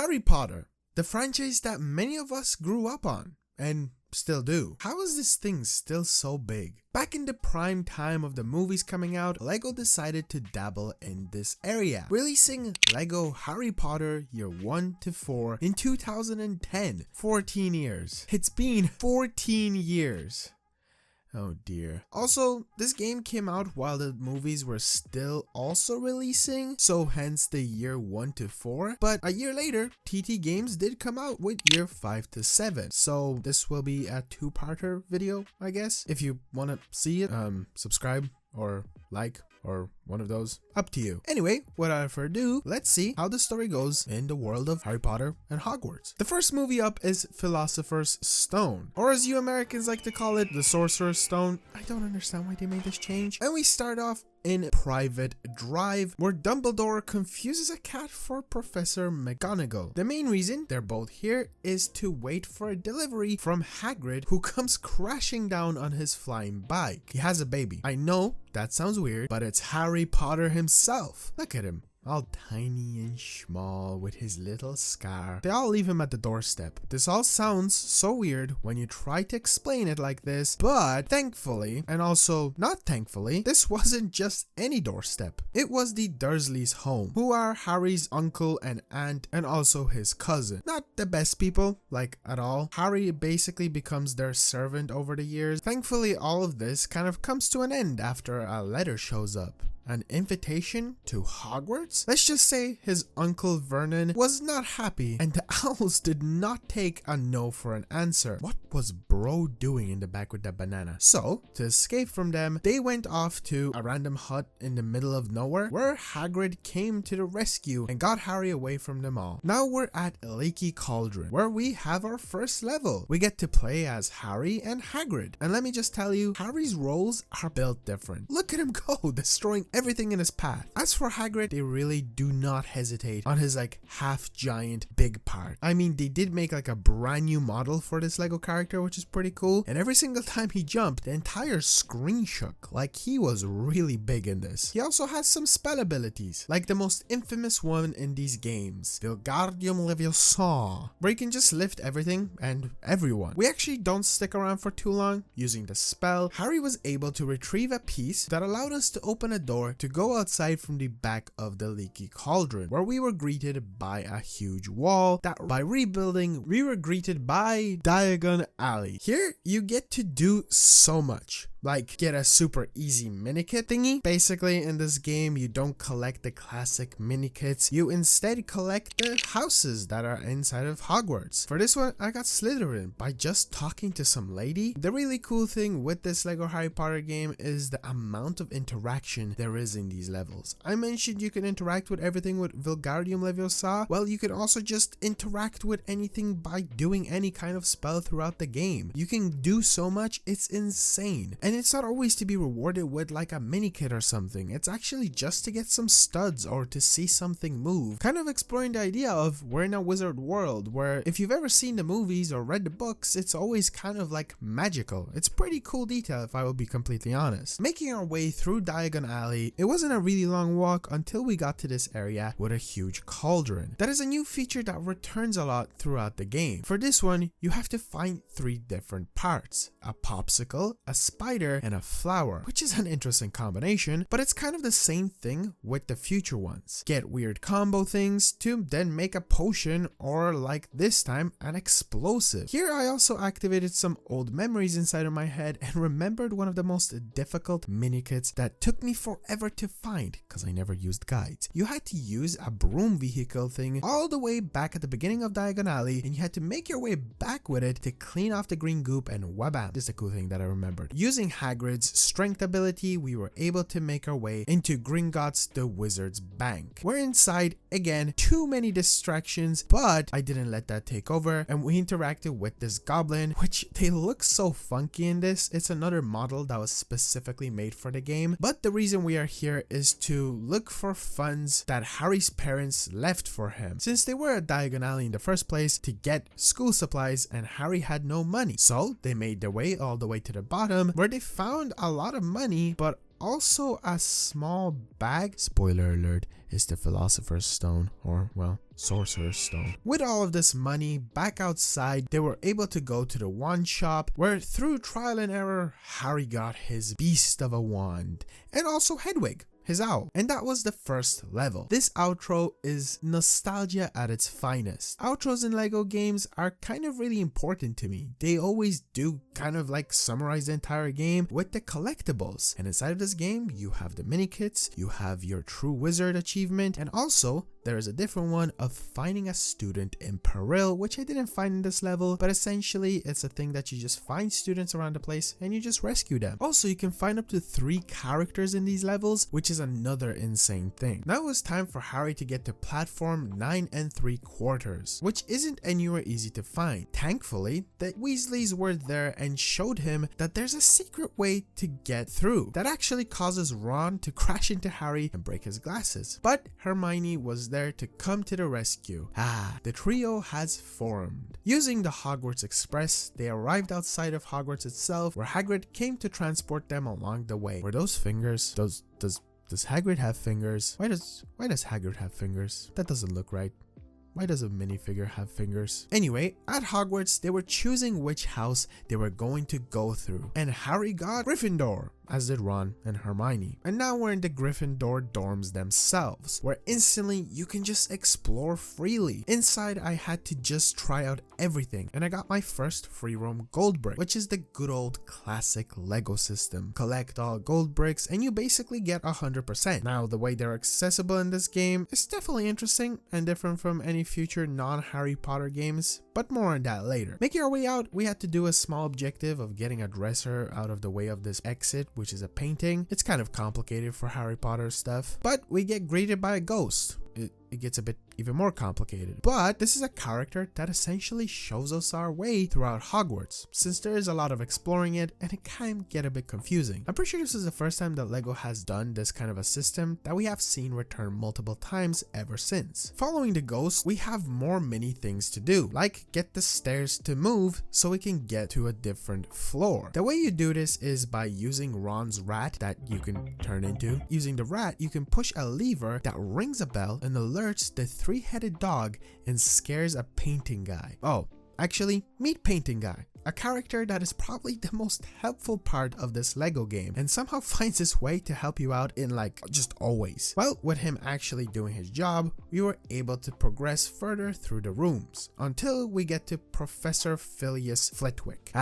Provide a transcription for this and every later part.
Harry Potter, the franchise that many of us grew up on, and still do. How is this thing still so big? Back in the prime time of the movies coming out, LEGO decided to dabble in this area, releasing LEGO Harry Potter Year 1 to 4 in 2010. 14 years. It's been 14 years. Oh dear. Also, this game came out while the movies were still also releasing, so hence the year 1 to 4. But a year later, TT Games did come out with year 5 to 7. So this will be a two-parter video, I guess. If you want to see it, subscribe or like or one of those, up to you. Anyway, without further ado, let's see how the story goes in the world of Harry Potter and Hogwarts. The first movie up is Philosopher's Stone, or as you Americans like to call it, the Sorcerer's Stone. I don't understand why they made this change. And we start off in Private Drive, where Dumbledore confuses a cat for Professor McGonagall. The main reason they're both here is to wait for a delivery from Hagrid, who comes crashing down on his flying bike. He has a baby. I know that sounds weird, but it's Harry Potter himself. Look at him. All tiny and small with his little scar. They all leave him at the doorstep. This all sounds so weird when you try to explain it like this, but thankfully, and also not thankfully, this wasn't just any doorstep. It was the Dursleys' home, who are Harry's uncle and aunt and also his cousin. Not the best people, like at all. Harry basically becomes their servant over the years. Thankfully, all of this kind of comes to an end after a letter shows up. An invitation to Hogwarts? Let's just say his uncle Vernon was not happy and the owls did not take a no for an answer. What was bro doing in the back with that banana? So, to escape from them, they went off to a random hut in the middle of nowhere where Hagrid came to the rescue and got Harry away from them all. Now we're at Leaky Cauldron, where we have our first level. We get to play as Harry and Hagrid. And let me just tell you, Harry's roles are built different. Look at him go, destroying everything in his path. As for Hagrid, they really do not hesitate on his like half giant big part. I mean, they did make like a brand new model for this Lego character, which is pretty cool. And every single time he jumped, the entire screen shook. Like he was really big in this. He also has some spell abilities, like the most infamous one in these games, Wingardium Leviosa, where you can just lift everything and everyone. We actually don't stick around for too long. Using the spell, Harry was able to retrieve a piece that allowed us to open a door to go outside from the back of the Leaky Cauldron, where we were greeted by a huge wall that by rebuilding, we were greeted by Diagon Alley. Here, you get to do so much. Like get a super easy mini kit thingy. Basically in this game you don't collect the classic mini kits, you instead collect the houses that are inside of Hogwarts. For this one I got Slytherin by just talking to some lady. The really cool thing with this Lego Harry Potter game is the amount of interaction there is in these levels. I mentioned you can interact with everything with Wingardium Leviosa. Well, you can also just interact with anything by doing any kind of spell throughout the game. You can do so much, it's insane. And it's not always to be rewarded with like a mini kit or something. It's actually just to get some studs or to see something move. Kind of exploring the idea of we're in a wizard world where if you've ever seen the movies or read the books, it's always kind of like magical. It's pretty cool detail if I will be completely honest. Making our way through Diagon Alley, it wasn't a really long walk until we got to this area with a huge cauldron. That is a new feature that returns a lot throughout the game. For this one, you have to find 3 different parts. A popsicle, a spider, and a flower, which is an interesting combination, but it's kind of the same thing with the future ones. Get weird combo things to then make a potion or like this time an explosive. Here I also activated some old memories inside of my head and remembered one of the most difficult mini kits that took me forever to find because I never used guides. You had to use a broom vehicle thing all the way back at the beginning of Diagon Alley and you had to make your way back with it to clean off the green goop and wabam. This is a cool thing that I remembered. Using Hagrid's strength ability, we were able to make our way into Gringotts the Wizard's Bank. We're inside again, too many distractions, but I didn't let that take over and we interacted with this goblin, which they look so funky in this. It's another model that was specifically made for the game, but the reason we are here is to look for funds that Harry's parents left for him, since they were at Diagon Alley in the first place to get school supplies and Harry had no money. So they made their way all the way to the bottom where they found a lot of money, but also a small bag, spoiler alert, is the Philosopher's Stone, or well, Sorcerer's Stone. With all of this money, back outside, they were able to go to the wand shop, where through trial and error, Harry got his beast of a wand, and also Hedwig, his owl. And that was the first level. This outro is nostalgia at its finest. Outros in LEGO games are kind of really important to me. They always do kind of like summarize the entire game with the collectibles. And inside of this game, you have the mini kits, you have your Triwizard achievement, and also there is a different one of finding a student in peril, which I didn't find in this level, but essentially it's a thing that you just find students around the place and you just rescue them. Also, you can find up to 3 characters in these levels, which is another insane thing. Now it's time for Harry to get to platform 9 3/4, which isn't anywhere easy to find. Thankfully, the Weasleys were there and showed him that there's a secret way to get through that actually causes Ron to crash into Harry and break his glasses. But Hermione was there to come to the rescue. The trio has formed. Using the Hogwarts Express, they arrived outside of Hogwarts itself, where Hagrid came to transport them along the way. Were those fingers? Does Hagrid have fingers? Why does Hagrid have fingers? That doesn't look right. Why does a minifigure have fingers? Anyway, at Hogwarts, they were choosing which house they were going to go through, and Harry got Gryffindor, as did Ron and Hermione. And now we're in the Gryffindor dorms themselves, where instantly you can just explore freely. Inside, I had to just try out everything, and I got my first free roam gold brick, which is the good old classic LEGO system. Collect all gold bricks and you basically get 100%. Now, the way they're accessible in this game is definitely interesting and different from any future non-Harry Potter games, but more on that later. Making our way out, we had to do a small objective of getting a dresser out of the way of this exit, which is a painting. It's kind of complicated for Harry Potter stuff, but we get greeted by a ghost. It gets a bit even more complicated. But this is a character that essentially shows us our way throughout Hogwarts, since there is a lot of exploring it and it can get a bit confusing. I'm pretty sure this is the first time that LEGO has done this kind of a system that we have seen return multiple times ever since. Following the ghost, we have more mini things to do, like get the stairs to move so we can get to a different floor. The way you do this is by using Ron's rat that you can turn into. Using the rat, you can push a lever that rings a bell and alerts the 3-headed dog and scares a painting guy. Oh, actually, meet Painting Guy, a character that is probably the most helpful part of this LEGO game and somehow finds his way to help you out in like just always. Well, with him actually doing his job, we were able to progress further through the rooms until we get to Professor Filius Flitwick.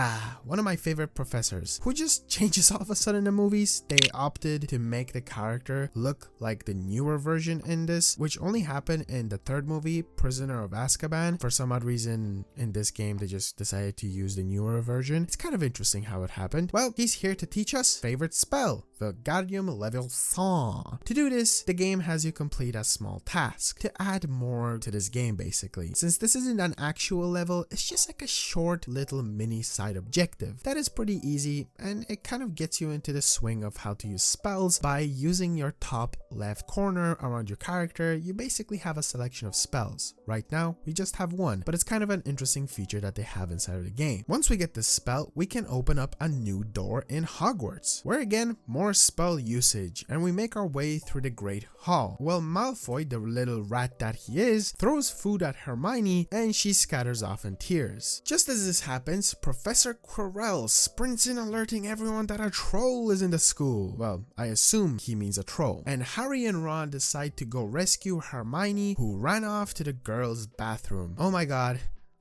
One of my favorite professors who just changes all of a sudden in the movies. They opted to make the character look like the newer version in this, which only happened in the 3rd movie, Prisoner of Azkaban. For some odd reason in this game, they just decided to use the newer version. It's kind of interesting how it happened. Well, he's here to teach us favorite spell, Wingardium Leviosa. To do this, the game has you complete a small task to add more to this game basically. Since this isn't an actual level, it's just like a short little mini side objective that is pretty easy, and it kind of gets you into the swing of how to use spells by using your top left corner around your character. You basically have a selection of spells. Right now, we just have one, but it's kind of an interesting feature that they have inside of the game. Once we get this spell, we can open up a new door in Hogwarts, where again, more spell usage, and we make our way through the Great Hall. Well, Malfoy, the little rat that he is, throws food at Hermione and she scatters off in tears. Just as this happens, Professor Quirrell sprints in, alerting everyone that a troll is in the school. Well, I assume he means a troll. And Harry and Ron decide to go rescue Hermione, who ran off to the girls' bathroom. Oh my god,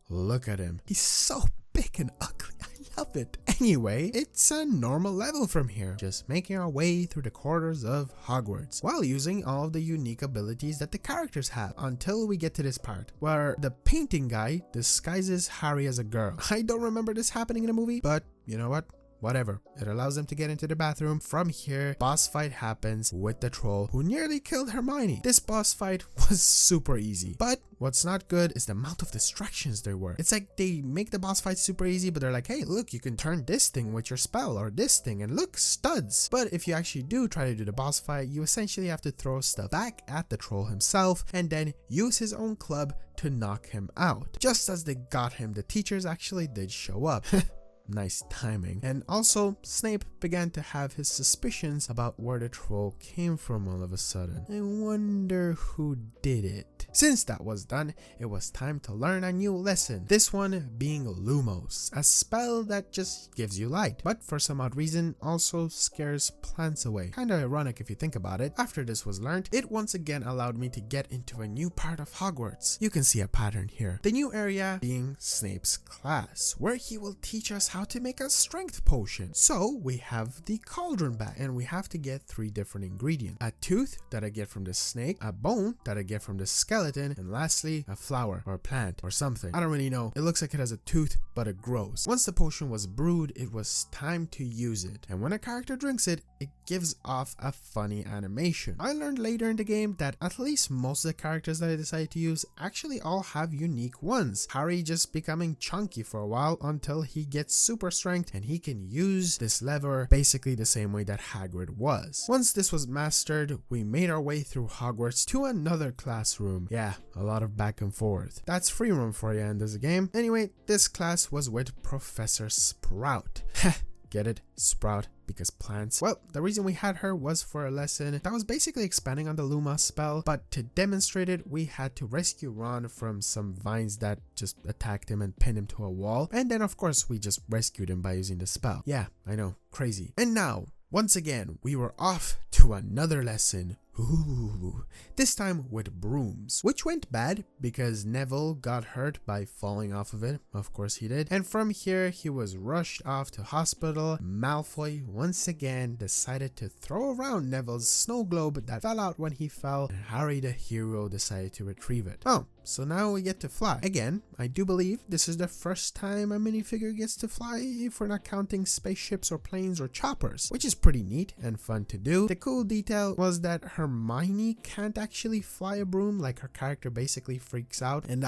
look at him. He's so big and ugly. I love it. Anyway, it's a normal level from here, just making our way through the corridors of Hogwarts while using all of the unique abilities that the characters have, until we get to this part where the painting guy disguises Harry as a girl. I don't remember this happening in the movie, but you know what? Whatever. It allows them to get into the bathroom. From here, boss fight happens with the troll who nearly killed Hermione. This boss fight was super easy, but what's not good is the amount of distractions there were. It's like they make the boss fight super easy, but they're like, hey, look, you can turn this thing with your spell or this thing, and look, studs. But if you actually do try to do the boss fight, you essentially have to throw stuff back at the troll himself and then use his own club to knock him out. Just as they got him, the teachers actually did show up. nice timing. And also, Snape began to have his suspicions about where the troll came from all of a sudden. I wonder who did it. Since that was done, it was time to learn a new lesson. This one being Lumos, a spell that just gives you light, but for some odd reason also scares plants away. Kinda ironic if you think about it. After this was learned, it once again allowed me to get into a new part of Hogwarts. You can see a pattern here. The new area being Snape's class, where he will teach us how to make a strength potion. So we have the cauldron back, and we have to get 3 different ingredients. A tooth that I get from the snake, a bone that I get from the skeleton, and lastly, a flower or a plant or something. I don't really know. It looks like it has a tooth, but it grows. Once the potion was brewed, it was time to use it. And when a character drinks it, it gives off a funny animation. I learned later in the game that at least most of the characters that I decided to use actually all have unique ones. Harry just becoming chunky for a while until he gets super strength and he can use this lever basically the same way that Hagrid was. Once this was mastered, we made our way through Hogwarts to another classroom. Yeah, a lot of back and forth. That's free room for you in this game. Anyway, this class was with Professor Sprout. Get it? Sprout, because plants. Well, the reason we had her was for a lesson that was basically expanding on the Lumos spell, but to demonstrate it, we had to rescue Ron from some vines that just attacked him and pinned him to a wall. And then of course, we just rescued him by using the spell. Yeah, I know, crazy. And now, once again, we were off to another lesson. Ooh, this time with brooms, which went bad because Neville got hurt by falling off of it. Of course he did. And from here, he was rushed off to hospital. Malfoy once again decided to throw around Neville's snow globe that fell out when he fell, and Harry the hero decided to retrieve it. Oh, so now we get to fly. Again, I do believe this is the first time a minifigure gets to fly if we're not counting spaceships or planes or choppers, which is pretty neat and fun to do. The cool detail was that Hermione can't actually fly a broom, like her character basically freaks out, and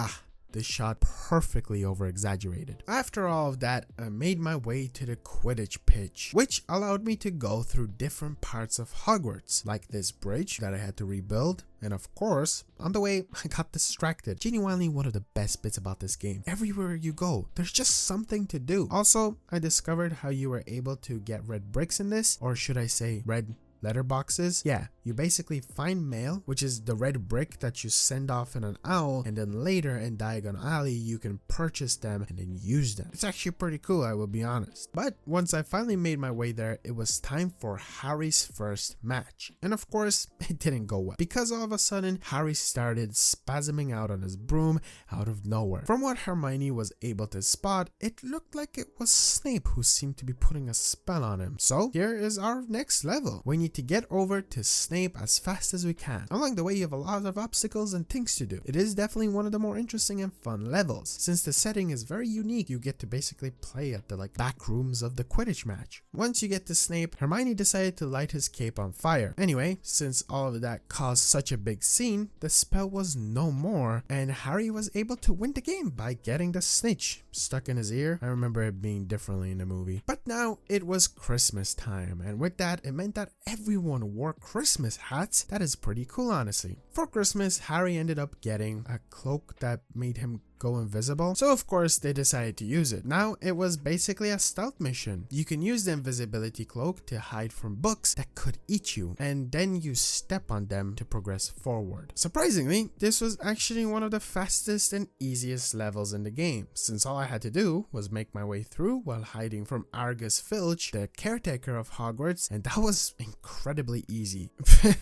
this shot perfectly over exaggerated. After all of that, I made my way to the Quidditch pitch, which allowed me to go through different parts of Hogwarts, like this bridge that I had to rebuild. And of course, on the way, I got distracted. Genuinely one of the best bits about this game. Everywhere you go, there's just something to do. Also, I discovered how you were able to get red bricks in this, or should I say red letter boxes. Yeah, you basically find mail, which is the red brick that you send off in an owl, and then later in Diagon Alley you can purchase them and then use them. It's actually pretty cool, I will be honest. But once I finally made my way there, it was time for Harry's first match. And of course, it didn't go well, because all of a sudden Harry started spasming out on his broom out of nowhere. From what Hermione was able to spot, it looked like it was Snape who seemed to be putting a spell on him. So here is our next level. We need to get over to Snape as fast as we can. Along the way, you have a lot of obstacles and things to do. It is definitely one of the more interesting and fun levels. Since the setting is very unique, you get to basically play at the back rooms of the Quidditch match. Once you get to Snape, Hermione decided to light his cape on fire. Anyway, since all of that caused such a big scene, the spell was no more, and Harry was able to win the game by getting the snitch stuck in his ear. I remember it being differently in the movie. But now it was Christmas time, and with that, it meant that everyone wore Christmas hats. That is pretty cool, honestly. For Christmas, Harry ended up getting a cloak that made him go invisible, so of course they decided to use it. Now it was basically a stealth mission. You can use the invisibility cloak to hide from books that could eat you, and then you step on them to progress forward. Surprisingly, this was actually one of the fastest and easiest levels in the game, since all I had to do was make my way through while hiding from Argus Filch, the caretaker of Hogwarts, and that was incredibly easy.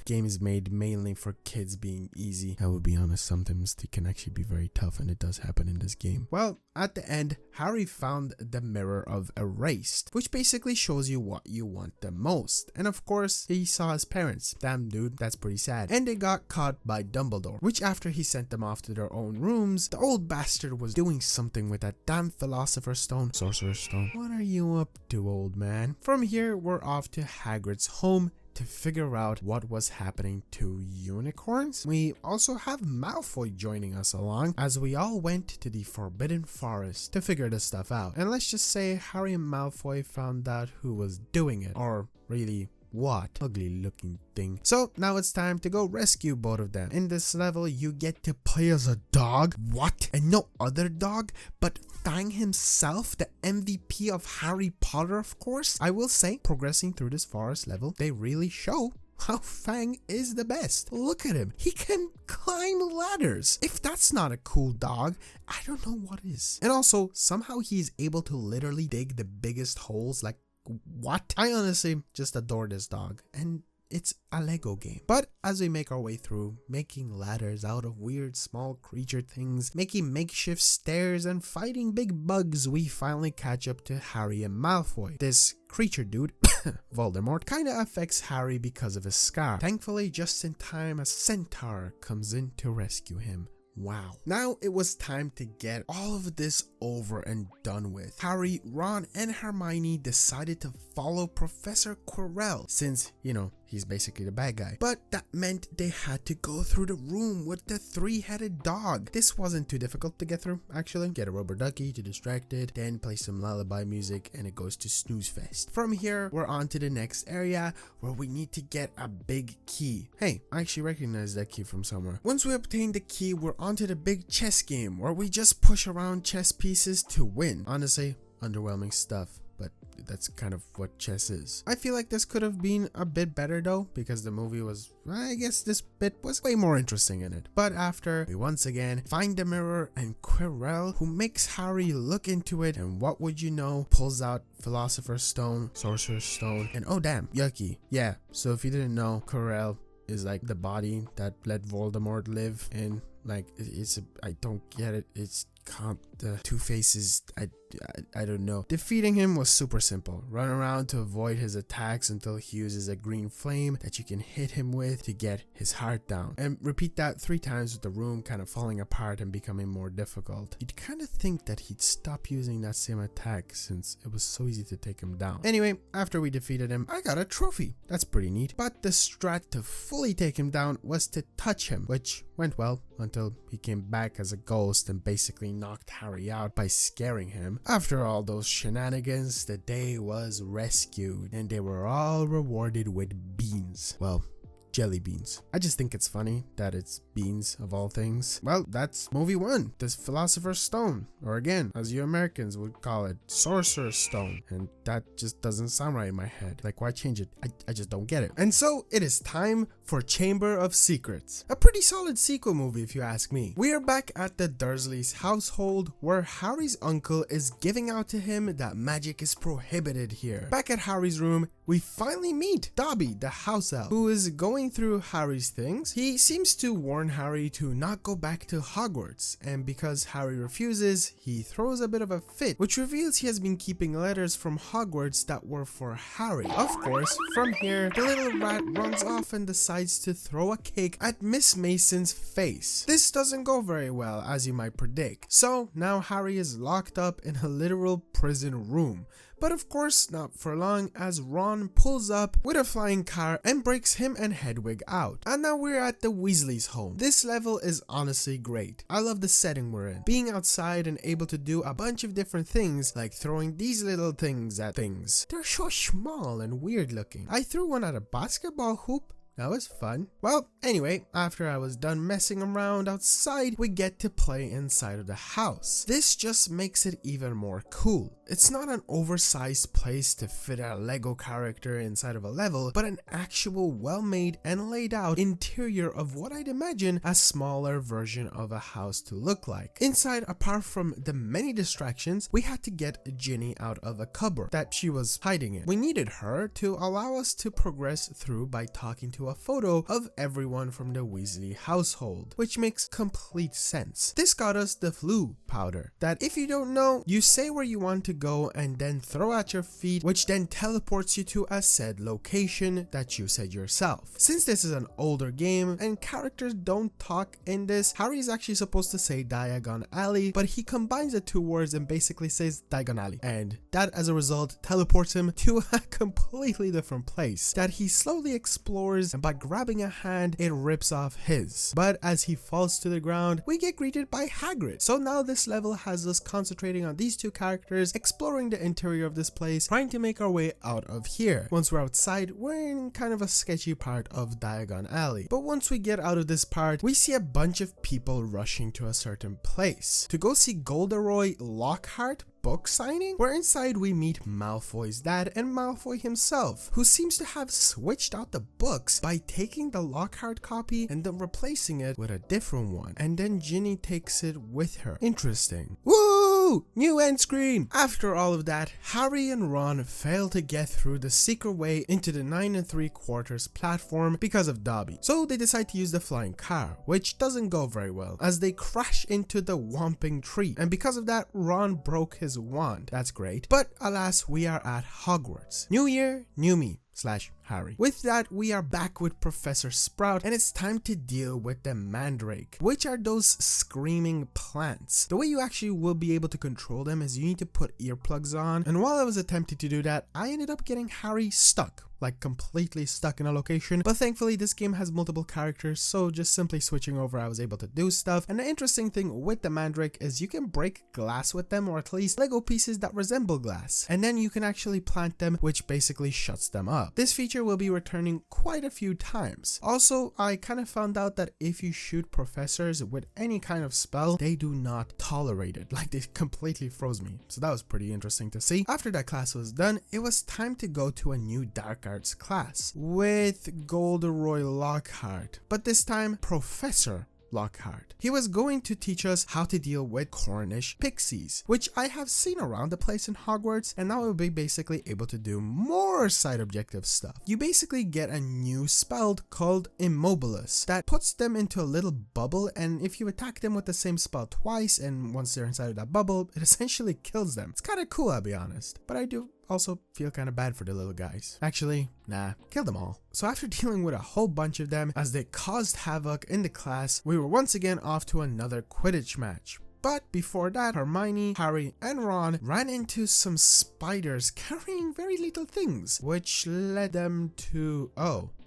Game is made mainly for kids being easy. I will be honest, sometimes they can actually be very tough, and it does happen in this game. Well, at the end, Harry found the Mirror of Erased, which basically shows you what you want the most. And of course, he saw his parents. Damn dude, that's pretty sad. And they got caught by Dumbledore, which after he sent them off to their own rooms, the old bastard was doing something with that damn Philosopher Stone, Sorcerer's Stone. What are you up to, old man? From here, we're off to Hagrid's home to figure out what was happening to unicorns. We also have Malfoy joining us along as we all went to the Forbidden Forest to figure this stuff out. And let's just say Harry and Malfoy found out who was doing it, or really what? Ugly looking thing. So now it's time to go rescue both of them. In this level, you get to play as a dog. What? And no other dog but Fang himself, the MVP of Harry Potter, of course. I will say, progressing through this forest level, they really show how Fang is the best. Look at him. He can climb ladders. If that's not a cool dog, I don't know what is. And also, somehow he's able to literally dig the biggest holes. Like, what? I honestly just adore this dog. And it's a Lego game. But as we make our way through, making ladders out of weird small creature things, making makeshift stairs, and fighting big bugs, we finally catch up to Harry and Malfoy. This creature dude, Voldemort, kinda affects Harry because of his scar. Thankfully, just in time, a centaur comes in to rescue him. Wow. Now it was time to get all of this over and done with. Harry, Ron, and Hermione decided to follow Professor Quirrell since, you know, he's basically the bad guy. But that meant they had to go through the room with the three-headed dog. This wasn't too difficult to get through, actually. Get a rubber ducky to distract it, then play some lullaby music, and it goes to snooze fest. From here, we're on to the next area where we need to get a big key. Hey, I actually recognize that key from somewhere. Once we obtain the key, we're onto the big chess game where we just push around chess pieces to win. Honestly, underwhelming stuff, but that's kind of what chess is. I feel like this could have been a bit better though, because the movie was, I guess this bit was way more interesting in it. But after, we once again find the mirror and Quirrell, who makes Harry look into it, and what would you know, pulls out Philosopher's Stone, Sorcerer's Stone, and oh damn, yucky. Yeah, so if you didn't know, Quirrell is like the body that let Voldemort live in. Like, I don't get it. It's can't, the Two Faces, I don't know. Defeating him was super simple. Run around to avoid his attacks until he uses a green flame that you can hit him with to get his heart down. And repeat that 3 times with the room kind of falling apart and becoming more difficult. You'd kind of think that he'd stop using that same attack since it was so easy to take him down. Anyway, after we defeated him, I got a trophy. That's pretty neat. But the strat to fully take him down was to touch him, which went well until he came back as a ghost and basically knocked Harry out by scaring him. After all those shenanigans, the day was rescued and they were all rewarded with beans. Well, jelly beans. I just think it's funny that it's beans of all things. Well, that's movie 1, the Philosopher's Stone, or again, as you Americans would call it, Sorcerer's Stone. And that just doesn't sound right in my head. Like, why change it? I just don't get it. And so it is time for Chamber of Secrets. A pretty solid sequel movie if you ask me. We are back at the Dursleys' household where Harry's uncle is giving out to him that magic is prohibited here. Back at Harry's room, we finally meet Dobby, the house elf, who is going through Harry's things. He seems to warn Harry to not go back to Hogwarts, and because Harry refuses, he throws a bit of a fit, which reveals he has been keeping letters from Hogwarts that were for Harry. Of course, from here, the little rat runs off and decides to throw a cake at Miss Mason's face. This doesn't go very well, as you might predict. So now Harry is locked up in a literal prison room. But of course not for long, as Ron pulls up with a flying car and breaks him and Hedwig out. And now we're at the Weasleys' home. This level is honestly great. I love the setting we're in. Being outside and able to do a bunch of different things, like throwing these little things at things. They're so small and weird looking. I threw one at a basketball hoop. That was fun. Well, anyway, after I was done messing around outside, we get to play inside of the house. This just makes it even more cool. It's not an oversized place to fit a Lego character inside of a level, but an actual well-made and laid out interior of what I'd imagine a smaller version of a house to look like. Inside, apart from the many distractions, we had to get Ginny out of a cupboard that she was hiding in. We needed her to allow us to progress through by talking to a photo of everyone from the Weasley household, which makes complete sense. This got us the flu powder, that if you don't know, you say where you want to go and then throw at your feet, which then teleports you to a said location that you said yourself. Since this is an older game and characters don't talk in this, Harry is actually supposed to say Diagon Alley, but he combines the 2 words and basically says Diagon Alley, and that as a result teleports him to a completely different place that he slowly explores and by grabbing a hand, it rips off his. But as he falls to the ground, we get greeted by Hagrid. So now this level has us concentrating on these two characters, exploring the interior of this place, trying to make our way out of here. Once we're outside, we're in kind of a sketchy part of Diagon Alley. But once we get out of this part, we see a bunch of people rushing to a certain place to go see Gilderoy Lockhart book signing, where inside we meet Malfoy's dad and Malfoy himself, who seems to have switched out the books by taking the Lockhart copy and then replacing it with a different one, and then Ginny takes it with her. Interesting. Woo! New end screen! After all of that, Harry and Ron fail to get through the secret way into the 9 3/4 platform because of Dobby, so they decide to use the flying car, which doesn't go very well as they crash into the Whomping Tree, and because of that, Ron broke his wand. That's great, but alas, we are at Hogwarts. New year, new me. Harry. With that, we are back with Professor Sprout, and it's time to deal with the Mandrake, which are those screaming plants. The way you actually will be able to control them is you need to put earplugs on, and while I was attempting to do that, I ended up getting Harry stuck. Like completely stuck in a location, but thankfully this game has multiple characters, so just simply switching over I was able to do stuff. And the interesting thing with the Mandrake is you can break glass with them, or at least Lego pieces that resemble glass, and then you can actually plant them, which basically shuts them up. This feature will be returning quite a few times. Also, I kind of found out that if you shoot professors with any kind of spell, they do not tolerate it. Like, they completely froze me, so that was pretty interesting to see. After that class was done, it was time to go to a new dark arts class with Gilderoy Lockhart, but this time Professor Lockhart. He was going to teach us how to deal with Cornish pixies, which I have seen around the place in Hogwarts, and now we'll be basically able to do more side objective stuff. You basically get a new spell called Immobilis that puts them into a little bubble, and if you attack them with the same spell twice, and once they're inside of that bubble, it essentially kills them. It's kind of cool, I'll be honest, but I do also feel kind of bad for the little guys. Actually, nah, kill them all. So after dealing with a whole bunch of them as they caused havoc in the class, we were once again off to another Quidditch match. But before that, Hermione, Harry, and Ron ran into some spiders carrying very little things, which led them to,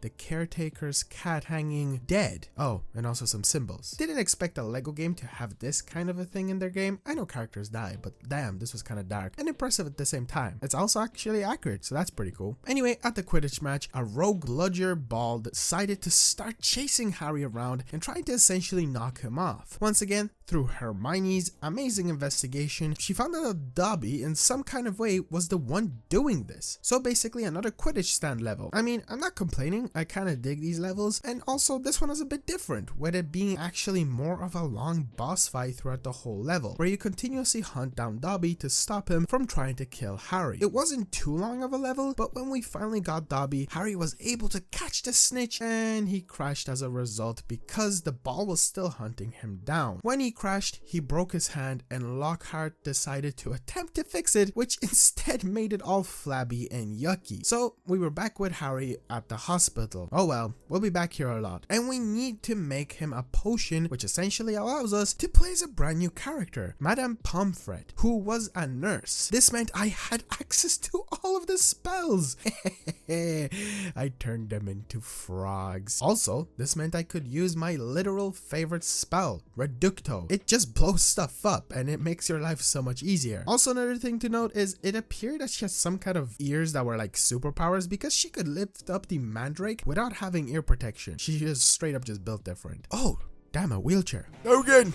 the caretaker's cat hanging dead. Oh, and also some symbols. Didn't expect a Lego game to have this kind of a thing in their game. I know characters die, but damn, this was kind of dark and impressive at the same time. It's also actually accurate, so that's pretty cool. Anyway, at the Quidditch match, a rogue bludger ball decided to start chasing Harry around and trying to essentially knock him off. Once again, through Hermione's amazing investigation, she found out that Dobby, in some kind of way, was the one doing this. So basically another Quidditch stand level. I mean, I'm not complaining. I kind of dig these levels, and also this one is a bit different, with it being actually more of a long boss fight throughout the whole level, where you continuously hunt down Dobby to stop him from trying to kill Harry. It wasn't too long of a level, but when we finally got Dobby, Harry was able to catch the snitch, and he crashed as a result because the ball was still hunting him down. When he crashed, he broke his hand, and Lockhart decided to attempt to fix it, which instead made it all flabby and yucky. So we were back with Harry at the hospital. Oh well, we'll be back here a lot. And we need to make him a potion, which essentially allows us to play as a brand new character, Madame Pomfret, who was a nurse. This meant I had access to all of the spells. I turned them into frogs. Also, this meant I could use my literal favorite spell, Reducto. It just blows stuff up and it makes your life so much easier. Also, another thing to note is it appeared that she has some kind of ears that were like superpowers, because she could lift up the Mandrake without having ear protection. She is straight up just built different. Oh, damn, a wheelchair. Logan!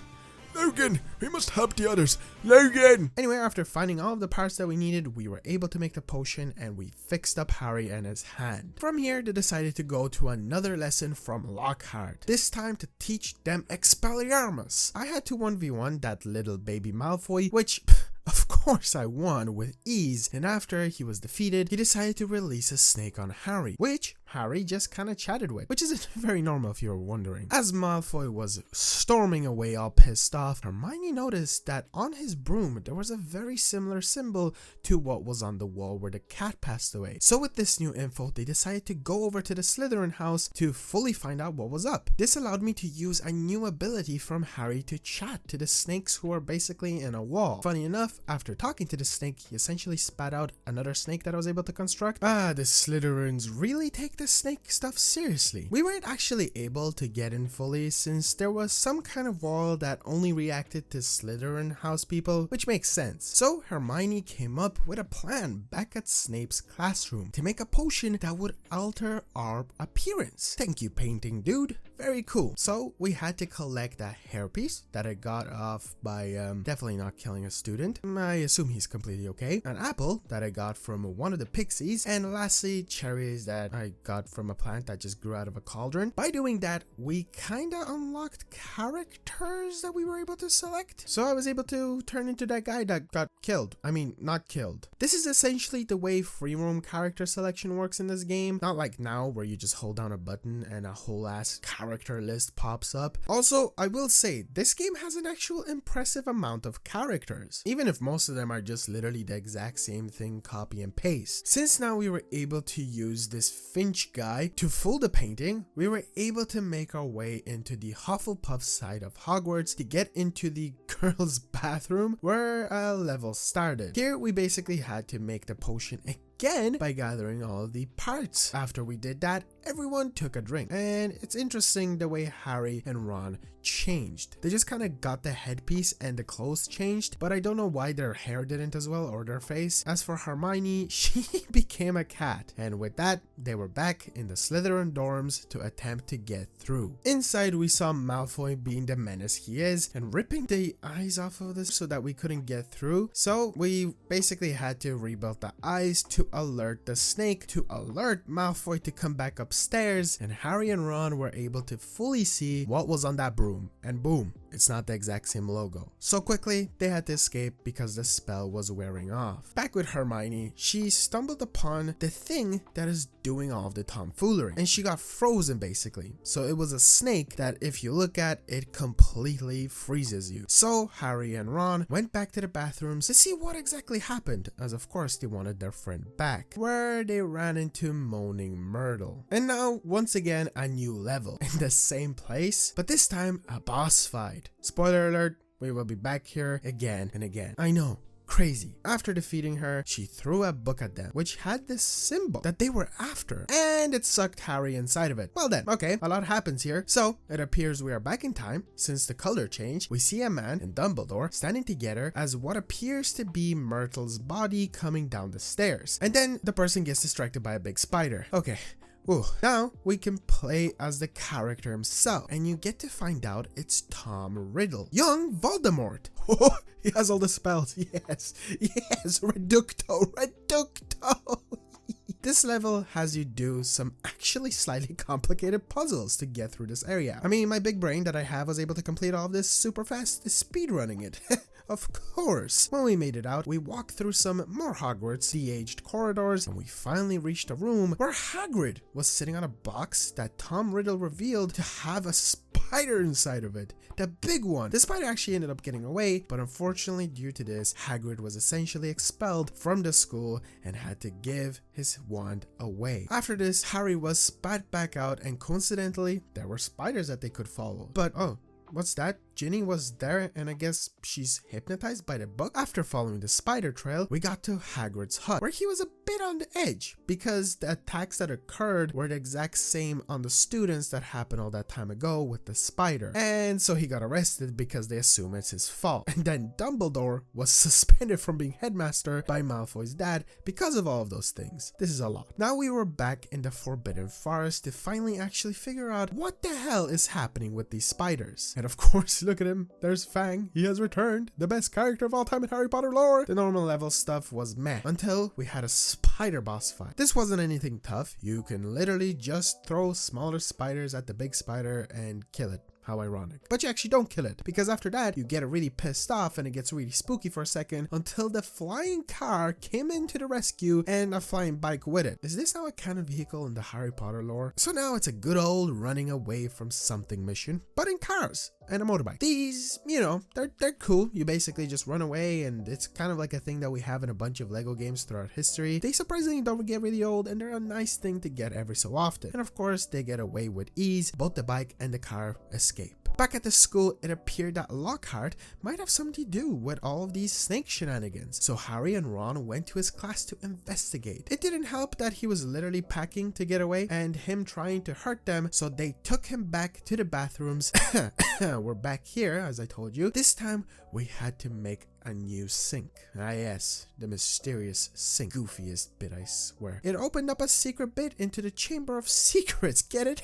Logan! We must help the others! Logan! Anyway, after finding all of the parts that we needed, we were able to make the potion, and we fixed up Harry and his hand. From here, they decided to go to another lesson from Lockhart, this time to teach them Expelliarmus. I had to 1v1 that little baby Malfoy, which of course I won with ease, and after he was defeated, he decided to release a snake on Harry, which Harry just kind of chatted with, which is very normal if you're wondering. As Malfoy was storming away all pissed off, Hermione noticed that on his broom there was a very similar symbol to what was on the wall where the cat passed away. So with this new info, they decided to go over to the Slytherin house to fully find out what was up. This allowed me to use a new ability from Harry to chat to the snakes who are basically in a wall. Funny enough, after talking to the snake, he essentially spat out another snake that I was able to construct. The Slytherins really take take the snake stuff seriously. We weren't actually able to get in fully since there was some kind of wall that only reacted to Slytherin house people, which makes sense. So Hermione came up with a plan back at Snape's classroom to make a potion that would alter our appearance. Thank you, painting dude. Very cool. So we had to collect a hairpiece that I got off by definitely not killing a student. I assume he's completely okay. An apple that I got from one of the pixies, and lastly cherries that I got from a plant that just grew out of a cauldron. By doing that, we kinda unlocked characters that we were able to select. So I was able to turn into that guy that got killed. I mean, not killed. This is essentially the way free roam character selection works in this game. Not like now where you just hold down a button and a whole ass character list pops up. Also, I will say, this game has an actual impressive amount of characters, even if most of them are just literally the exact same thing, copy and paste. Since now we were able to use this Finch guy to fool the painting, we were able to make our way into the Hufflepuff side of Hogwarts to get into the girls' bathroom where a level started. Here we basically had to make the potion again by gathering all of the parts. After we did that, everyone took a drink, and it's interesting the way Harry and Ron changed. They just kind of got the headpiece and the clothes changed, but I don't know why their hair didn't as well, or their face. As for Hermione, she became a cat, and with that, they were back in the Slytherin dorms to attempt to get through. Inside, we saw Malfoy being the menace he is and ripping the eyes off of this so that we couldn't get through. So we basically had to rebuild the eyes to alert the snake, to alert Malfoy to come back upstairs, and Harry and Ron were able to fully see what was on that broom. And boom, it's not the exact same logo. So quickly, they had to escape because the spell was wearing off. Back with Hermione, she stumbled upon the thing that is doing all of the tomfoolery, and she got frozen basically. So it was a snake that if you look at, it completely freezes you. So Harry and Ron went back to the bathrooms to see what exactly happened, as of course they wanted their friend back, where they ran into Moaning Myrtle. And now, once again, a new level in the same place, but this time a boss fight. Spoiler alert, we will be back here again and again. I know, crazy. After defeating her, she threw a book at them, which had this symbol that they were after, and it sucked Harry inside of it. Well then, okay, a lot happens here. So it appears we are back in time. Since the color changed, we see a man and Dumbledore standing together as what appears to be Myrtle's body coming down the stairs. And then the person gets distracted by a big spider. Okay. Ooh. Now we can play as the character himself, and you get to find out it's Tom Riddle, young Voldemort. Oh, he has all the spells. Yes, Reducto. This level has you do some actually slightly complicated puzzles to get through this area. I mean, my big brain that I have was able to complete all of this super fast, speedrunning it. Of course. When we made it out, we walked through some more Hogwarts de-aged corridors, and we finally reached a room where Hagrid was sitting on a box that Tom Riddle revealed to have a spider inside of it. The big one. The spider actually ended up getting away, but unfortunately due to this, Hagrid was essentially expelled from the school and had to give his wand away. After this, Harry was spat back out, and coincidentally, there were spiders that they could follow. But oh, what's that? Ginny was there, and I guess she's hypnotized by the book. After following the spider trail, we got to Hagrid's hut, where he was a bit on the edge because the attacks that occurred were the exact same on the students that happened all that time ago with the spider. And so he got arrested because they assume it's his fault. And then Dumbledore was suspended from being headmaster by Malfoy's dad because of all of those things. This is a lot. Now we were back in the Forbidden Forest to finally actually figure out what the hell is happening with these spiders. And of course, look at him, there's Fang, he has returned, the best character of all time in Harry Potter lore. The normal level stuff was meh, until we had a spider boss fight. This wasn't anything tough, you can literally just throw smaller spiders at the big spider and kill it. How ironic. But you actually don't kill it, because after that, you get really pissed off and it gets really spooky for a second until the flying car came into the rescue and a flying bike with it. Is this now a canon vehicle in the Harry Potter lore? So now it's a good old running away from something mission, but in cars and a motorbike. These, you know, they're cool. You basically just run away, and it's kind of like a thing that we have in a bunch of Lego games throughout history. They surprisingly don't get really old, and they're a nice thing to get every so often. And of course, they get away with ease. Both the bike and the car escape. Back at the school, it appeared that Lockhart might have something to do with all of these snake shenanigans, so Harry and Ron went to his class to investigate. It didn't help that he was literally packing to get away and him trying to hurt them, so they took him back to the bathrooms. We're back here, as I told you. This time, we had to make a new sink. Ah yes, the mysterious sink. Goofiest bit, I swear. It opened up a secret bit into the Chamber of Secrets, get it?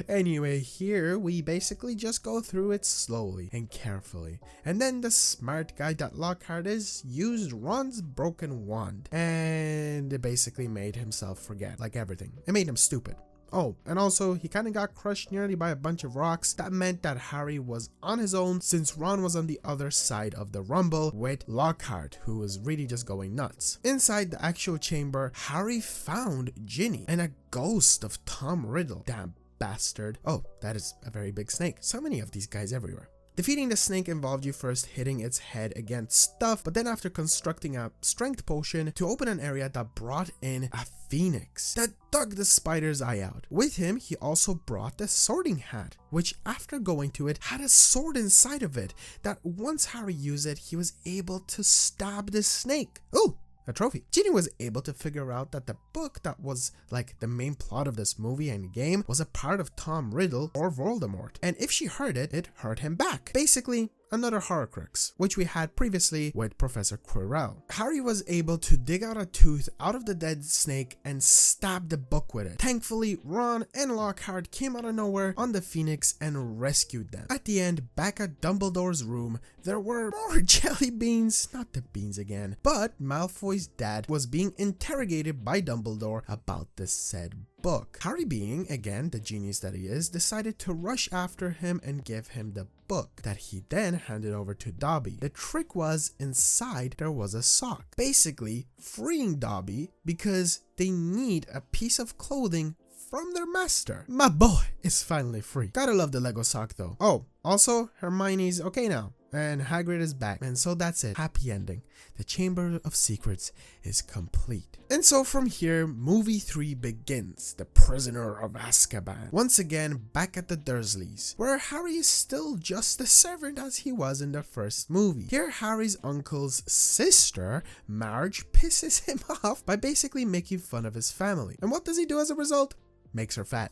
Anyway, here we basically just go through it slowly and carefully. And then the smart guy that Lockhart is used Ron's broken wand. And it basically made himself forget, like everything. It made him stupid. Oh, and also, he kind of got crushed nearly by a bunch of rocks. That meant that Harry was on his own since Ron was on the other side of the rumble with Lockhart, who was really just going nuts. Inside the actual chamber, Harry found Ginny and a ghost of Tom Riddle. Damn bastard. Oh, that is a very big snake. So many of these guys everywhere. Defeating the snake involved you first hitting its head against stuff, but then after constructing a strength potion to open an area that brought in a phoenix that dug the spider's eye out. With him, he also brought the sorting hat, which after going to it, had a sword inside of it that once Harry used it, he was able to stab the snake. Oh! A trophy. Ginny was able to figure out that the book that was like the main plot of this movie and game was a part of Tom Riddle or Voldemort. And if she heard it, it hurt him back. Basically, another Horcrux, which we had previously with Professor Quirrell. Harry was able to dig out a tooth out of the dead snake and stab the book with it. Thankfully, Ron and Lockhart came out of nowhere on the Phoenix and rescued them. At the end, back at Dumbledore's room, there were more jelly beans, not the beans again, but Malfoy's dad was being interrogated by Dumbledore about the said book. Harry, being again the genius that he is, decided to rush after him and give him the book that he then handed over to Dobby. The trick was inside there was a sock, basically freeing Dobby because they need a piece of clothing from their master. My boy is finally free. Gotta love the Lego sock though. Oh, also Hermione's okay now. And Hagrid is back. And so that's it. Happy ending. The Chamber of Secrets is complete. And so from here, movie 3 begins. The Prisoner of Azkaban. Once again, back at the Dursleys, where Harry is still just the servant as he was in the first movie. Here, Harry's uncle's sister, Marge, pisses him off by basically making fun of his family. And what does he do as a result? Makes her fat.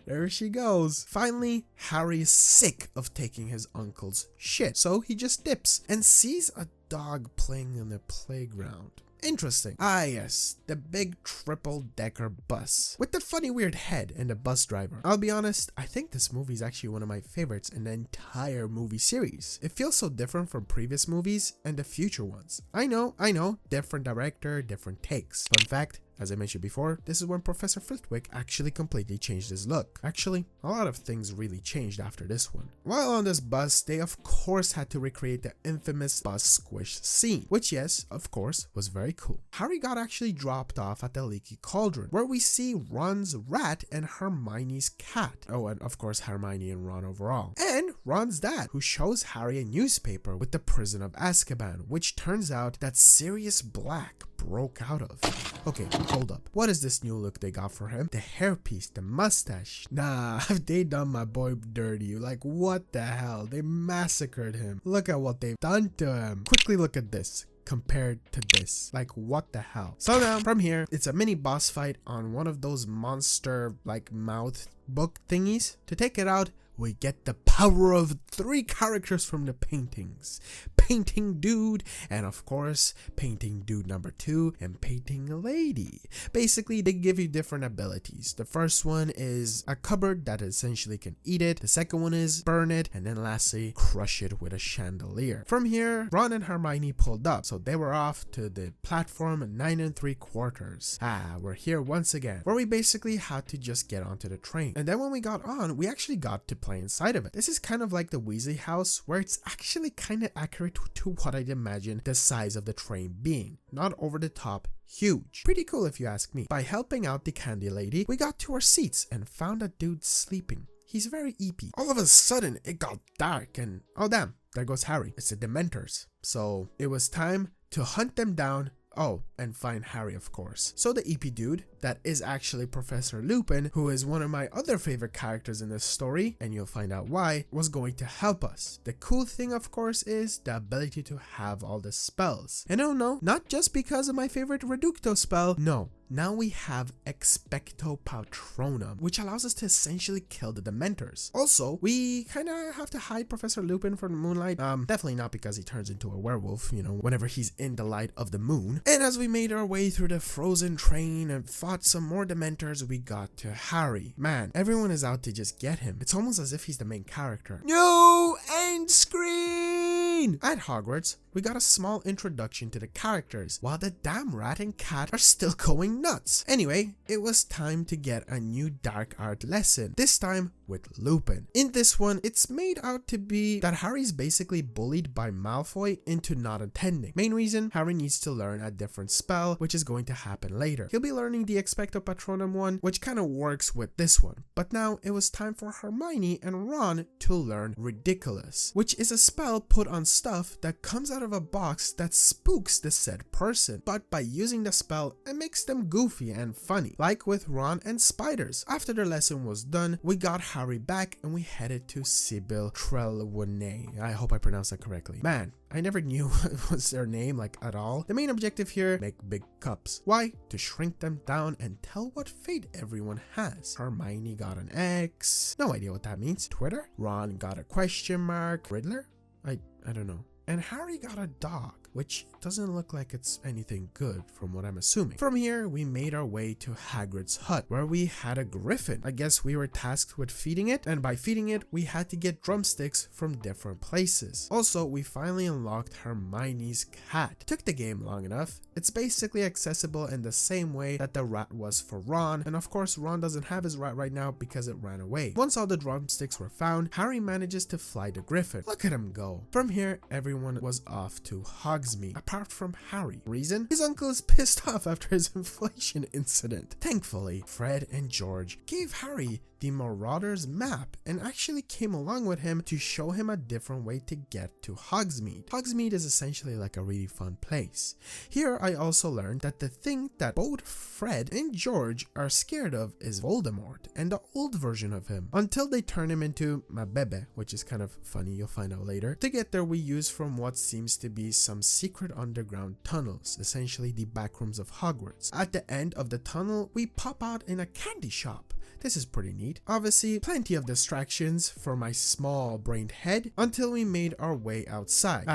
There she goes. Finally, Harry is sick of taking his uncle's shit, so he just dips and sees a dog playing in the playground. Interesting. Ah yes, the big triple-decker bus with the funny weird head and the bus driver. I'll be honest, I think this movie is actually one of my favorites in the entire movie series. It feels so different from previous movies and the future ones. I know, different director, different takes. Fun fact, as I mentioned before, this is when Professor Flitwick actually completely changed his look. Actually, a lot of things really changed after this one. While on this bus, they of course had to recreate the infamous bus squish scene, which yes, of course, was very cool. Harry got actually dropped off at the Leaky Cauldron, where we see Ron's rat and Hermione's cat. Oh, and of course Hermione and Ron overall. And Ron's dad, who shows Harry a newspaper with the Prison of Azkaban, which turns out that Sirius Black broke out of. Okay, hold up. What is this new look they got for him? The hairpiece, the mustache. Nah, they done my boy dirty. Like, what the hell? They massacred him. Look at what they've done to him. Quickly look at this compared to this. Like, what the hell? So now, from here, it's a mini boss fight on one of those monster, like, mouth book thingies. To take it out, we get the power of 3 characters from the paintings. Painting Dude, and of course, Painting Dude number 2, and Painting Lady. Basically, they give you different abilities. The first one is a cupboard that essentially can eat it. The second one is burn it, and then lastly, crush it with a chandelier. From here, Ron and Hermione pulled up, so they were off to the platform 9 3/4. Ah, we're here once again, where we basically had to just get onto the train. And then when we got on, we actually got to play inside of it. This is kind of like the Weasley house, where it's actually kind of accurate to what I'd imagine the size of the train being. Not over the top, huge. Pretty cool if you ask me. By helping out the candy lady, we got to our seats and found a dude sleeping. He's very eepy. All of a sudden, it got dark and oh damn, there goes Harry. It's the Dementors. So it was time to hunt them down Oh, and find Harry, of course. So the EP dude, that is actually Professor Lupin, who is one of my other favorite characters in this story, and you'll find out why, was going to help us. The cool thing, of course, is the ability to have all the spells. And oh no, not just because of my favorite Reducto spell, no. Now we have Expecto Patronum, which allows us to essentially kill the Dementors. Also, we kinda have to hide Professor Lupin from the moonlight. Definitely not because he turns into a werewolf, you know, whenever he's in the light of the moon. And as we made our way through the frozen train and fought some more Dementors, we got to Harry. Man, everyone is out to just get him. It's almost as if he's the main character. No end screen! At Hogwarts, we got a small introduction to the characters, while the damn rat and cat are still going nuts. Anyway, it was time to get a new dark art lesson, this time with Lupin. In this one, it's made out to be that Harry's basically bullied by Malfoy into not attending. Main reason, Harry needs to learn a different spell, which is going to happen later. He'll be learning the Expecto Patronum one, which kind of works with this one. But now it was time for Hermione and Ron to learn Ridiculous, which is a spell put on stuff that comes out of a box that spooks the said person, but by using the spell, it makes them goofy and funny, like with Ron and spiders. After the lesson was done, we got Harry back and we headed to Sybil Trelawney. I hope I pronounced that correctly. Man, I never knew what was their name like at all. The main objective here, make big cups. Why? To shrink them down and tell what fate everyone has. Hermione got an X. No idea what that means. Twitter? Ron got a question mark. Riddler? I don't know. And Harry got a dog, which doesn't look like it's anything good from what I'm assuming. From here, we made our way to Hagrid's hut, where we had a griffin. I guess we were tasked with feeding it, and by feeding it, we had to get drumsticks from different places. Also, we finally unlocked Hermione's cat. Took the game long enough. It's basically accessible in the same way that the rat was for Ron, and of course Ron doesn't have his rat right now because it ran away. Once all the drumsticks were found, Harry manages to fly the griffin. Look at him go. From here, everyone was off to Hogsmeade, apart from Harry. Reason? His uncle is pissed off after his inflation incident. Thankfully, Fred and George gave Harry the Marauder's map and actually came along with him to show him a different way to get to Hogsmeade. Hogsmeade is essentially like a really fun place. Here I also learned that the thing that both Fred and George are scared of is Voldemort and the old version of him, until they turn him into Mabebe, which is kind of funny, you'll find out later. To get there, we use from what seems to be some secret underground tunnels, essentially the backrooms of Hogwarts. At the end of the tunnel, we pop out in a candy shop. This is pretty neat. Obviously, plenty of distractions for my small-brained head until we made our way outside.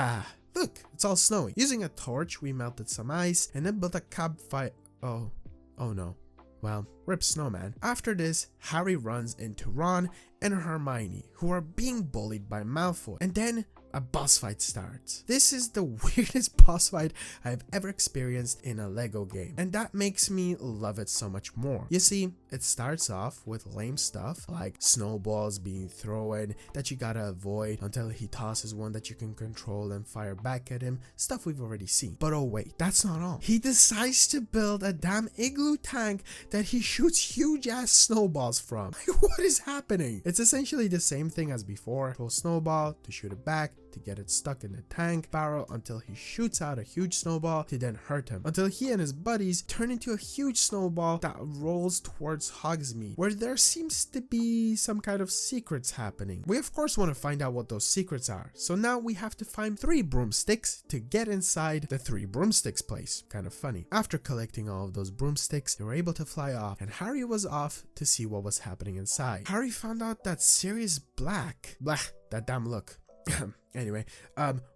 Look, it's all snowing. Using a torch, we melted some ice and then built a campfire. Oh no. Well, rip snowman. After this, Harry runs into Ron and Hermione, who are being bullied by Malfoy. And then a boss fight starts. This is the weirdest boss fight I've ever experienced in a Lego game, and that makes me love it so much more. You see, it starts off with lame stuff like snowballs being thrown that you gotta avoid until he tosses one that you can control and fire back at him, stuff we've already seen. But oh wait, that's not all. He decides to build a damn igloo tank that he shoots huge ass snowballs from. What is happening? It's essentially the same thing as before. Throw snowball to shoot it back, to get it stuck in the tank barrel until he shoots out a huge snowball to then hurt him, until he and his buddies turn into a huge snowball that rolls towards Hogsmeade, where there seems to be some kind of secrets happening. We of course want to find out what those secrets are, so now we have to find 3 broomsticks to get inside the 3 broomsticks place. Kind of funny. After collecting all of those broomsticks, they were able to fly off, and Harry was off to see what was happening inside. Harry found out that Sirius Black, that damn look, anyway,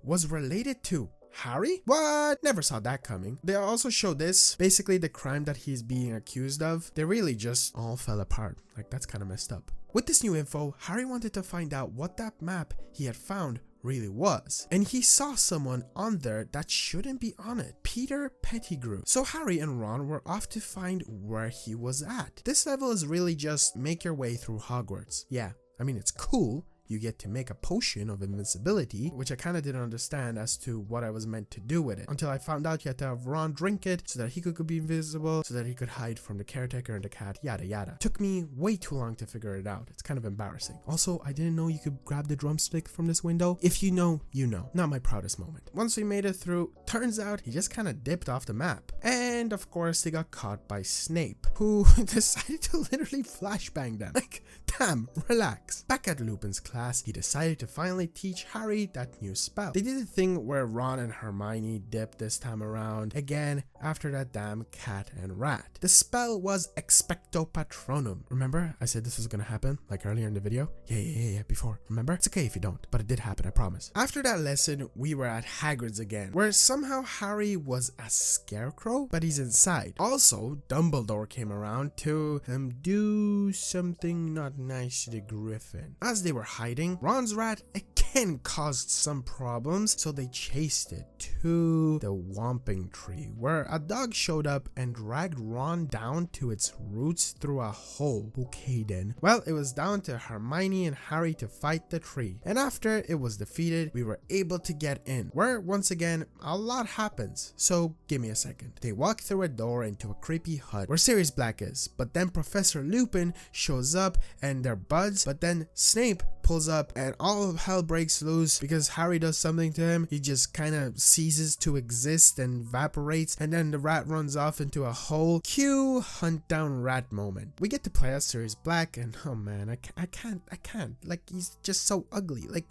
was related to Harry? What? Never saw that coming. They also show this, basically the crime that he's being accused of. They really just all fell apart. Like, that's kind of messed up. With this new info, Harry wanted to find out what that map he had found really was, and he saw someone on there that shouldn't be on it, Peter Pettigrew. So Harry and Ron were off to find where he was at. This level is really just make your way through Hogwarts. Yeah, I mean, it's cool. you get to make a potion of invincibility, which I kind of didn't understand as to what I was meant to do with it, until I found out you had to have Ron drink it so that he could be invisible, so that he could hide from the caretaker and the cat, yada yada. Took me way too long to figure it out. It's kind of embarrassing. Also, I didn't know you could grab the drumstick from this window. If you know, you know. Not my proudest moment. Once we made it through, turns out he just kind of dipped off the map. And of course, they got caught by Snape, who decided to literally flashbang them. Like, damn, relax. Back at Lupin's class, he decided to finally teach Harry that new spell. They did a thing where Ron and Hermione dipped this time around, again, after that damn cat and rat. The spell was Expecto Patronum. Remember, I said this was gonna happen, like earlier in the video? Yeah, before. Remember? It's okay if you don't, but it did happen, I promise. After that lesson, we were at Hagrid's again, where somehow Harry was a scarecrow, but he's inside. Also, Dumbledore came around to do something not nice to the Griffin. As they were hiding, Ron's rat again caused some problems, so they chased it to the Whomping Tree, where a dog showed up and dragged Ron down to its roots through a hole. Okay then. Well, it was down to Hermione and Harry to fight the tree, and after it was defeated, we were able to get in, where once again, a lot happens, so give me a second. They walk through a door into a creepy hut where Sirius Black is, but then Professor Lupin shows up and they're buds, but then Snape pulls up and all of hell breaks loose because Harry does something to him. He just kind of ceases to exist and evaporates, and then the rat runs off into a hole. Cue hunt down rat moment. We get to play as Sirius Black, and oh man, I can't. Like, he's just so ugly. Like,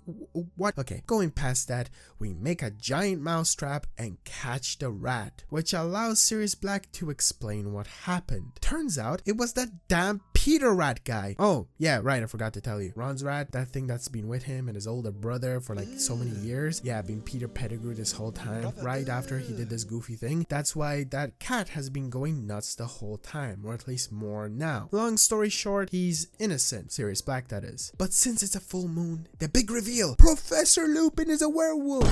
what? Okay, going past that, we make a giant mousetrap and catch the rat, which allows Sirius Black to explain what happened. Turns out it was that damn Peter rat guy. Oh yeah, right, I forgot to tell you. Ron's rat, that thing that's been with him and his older brother for like so many years, yeah, been Peter Pettigrew this whole time, right after he did this goofy thing. That's why that cat has been going nuts the whole time, or at least more now. Long story short, he's innocent. Sirius Black, that is. But since it's a full moon, the big reveal, Professor Lupin is a werewolf.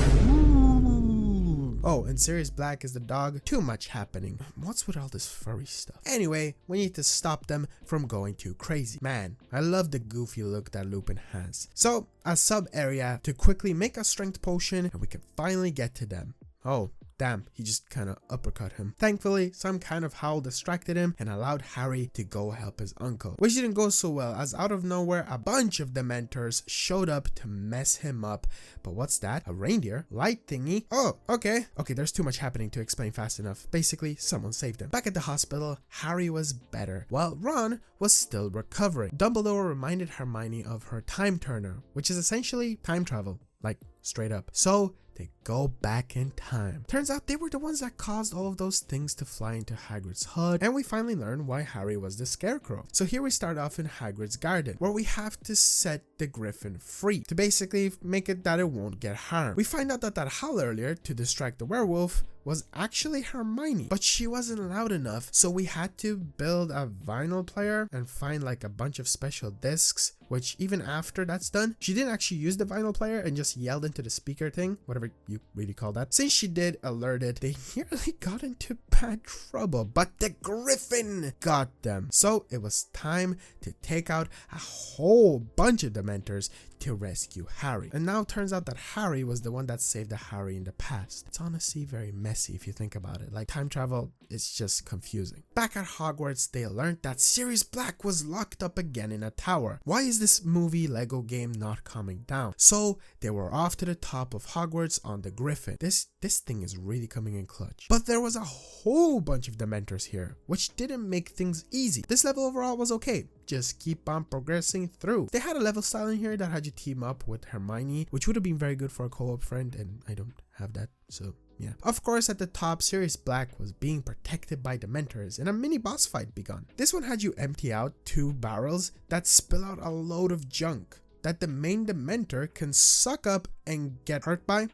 Oh, and Sirius Black is the dog. Too much happening. What's with all this furry stuff? Anyway, we need to stop them from going too crazy. Man, I love the goofy look that Lupin has. So, a sub area to quickly make a strength potion and we can finally get to them. Oh, damn, he just kind of uppercut him. Thankfully, some kind of howl distracted him and allowed Harry to go help his uncle, which didn't go so well, as out of nowhere a bunch of Dementors showed up to mess him up. But what's that? A reindeer? Light thingy? Oh, okay, there's too much happening to explain fast enough. Basically, someone saved him. Back at the hospital, Harry was better, while Ron was still recovering. Dumbledore reminded Hermione of her time turner, which is essentially time travel, like straight up. So they go back in time. Turns out they were the ones that caused all of those things to fly into Hagrid's hut, and we finally learn why Harry was the scarecrow. So here we start off in Hagrid's garden, where we have to set the Griffin free to basically make it that it won't get harmed. We find out that howl earlier to distract the werewolf was actually Hermione, but she wasn't loud enough, so we had to build a vinyl player and find like a bunch of special discs, which even after that's done, she didn't actually use the vinyl player and just yelled into the speaker thing, whatever you really call that. Since she did alert it, they nearly got into bad trouble, but the Griffin got them. So it was time to take out a whole bunch of Dementors to rescue Harry. And now it turns out that Harry was the one that saved the Harry in the past. It's honestly very messy if you think about it. Like, time travel is just confusing. Back at Hogwarts, they learned that Sirius Black was locked up again in a tower. Why is this movie Lego game not coming down? So they were off to the top of Hogwarts on the Griffin. This thing is really coming in clutch. But there was a whole bunch of Dementors here, which didn't make things easy. This level overall was okay. Just keep on progressing through. They had a level style in here that had you team up with Hermione, which would have been very good for a co-op friend, and I don't have that, so yeah. Of course, at the top, Sirius Black was being protected by Dementors, and a mini boss fight begun. This one had you empty out 2 barrels that spill out a load of junk that the main Dementor can suck up and get hurt by.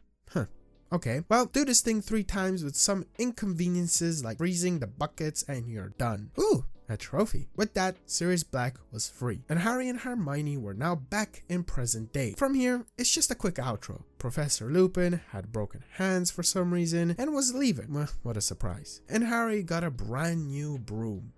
Okay, well, do this thing 3 times with some inconveniences like freezing the buckets and you're done. Ooh, a trophy. With that, Sirius Black was free, and Harry and Hermione were now back in present day. From here, it's just a quick outro. Professor Lupin had broken hands for some reason and was leaving. Well, what a surprise. And Harry got a brand new broom.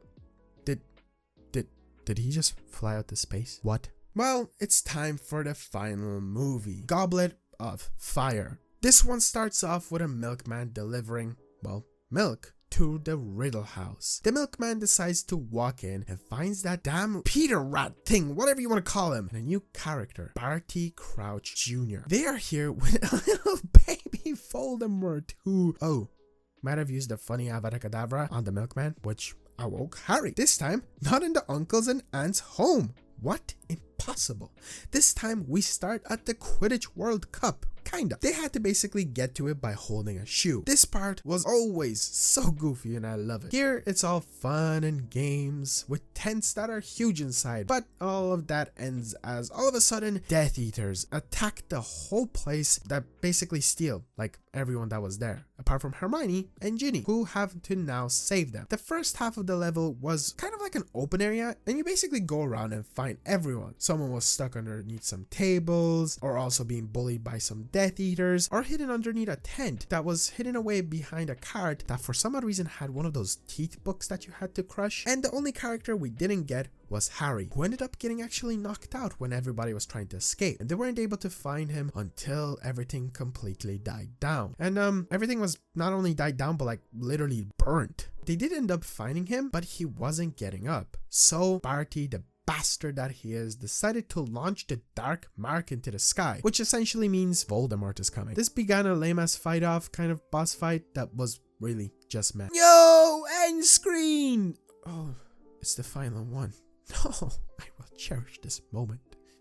Did he just fly out to space? What? Well, it's time for the final movie, Goblet of Fire. This one starts off with a milkman delivering, well, milk to the Riddle House. The milkman decides to walk in and finds that damn Peter Rat thing, whatever you want to call him, and a new character, Barty Crouch Jr. They are here with a little baby Voldemort who, might have used a funny Avada Kedavra on the milkman, which awoke Harry. This time, not in the uncle's and aunt's home. What? Impossible. This time we start at the Quidditch World Cup. Kinda. They had to basically get to it by holding a shoe. This part was always so goofy and I love it. Here it's all fun and games with tents that are huge inside, but all of that ends as all of a sudden Death Eaters attack the whole place that basically steal like everyone that was there, apart from Hermione and Ginny, who have to now save them. The first half of the level was kind of like an open area and you basically go around and find everyone. Someone was stuck underneath some tables, or also being bullied by some Death Eaters, or hidden underneath a tent that was hidden away behind a cart that for some odd reason had one of those teeth books that you had to crush. And the only character we didn't get was Harry, who ended up getting actually knocked out when everybody was trying to escape, and they weren't able to find him until everything completely died down. And everything was not only died down but like literally burnt. They did end up finding him, but he wasn't getting up. So Barty, the bastard that he is, decided to launch the Dark Mark into the sky, which essentially means Voldemort is coming. This began a lame-ass fight-off kind of boss fight that was really just meh. Yo, end screen! Oh, it's the final one. No, I will cherish this moment.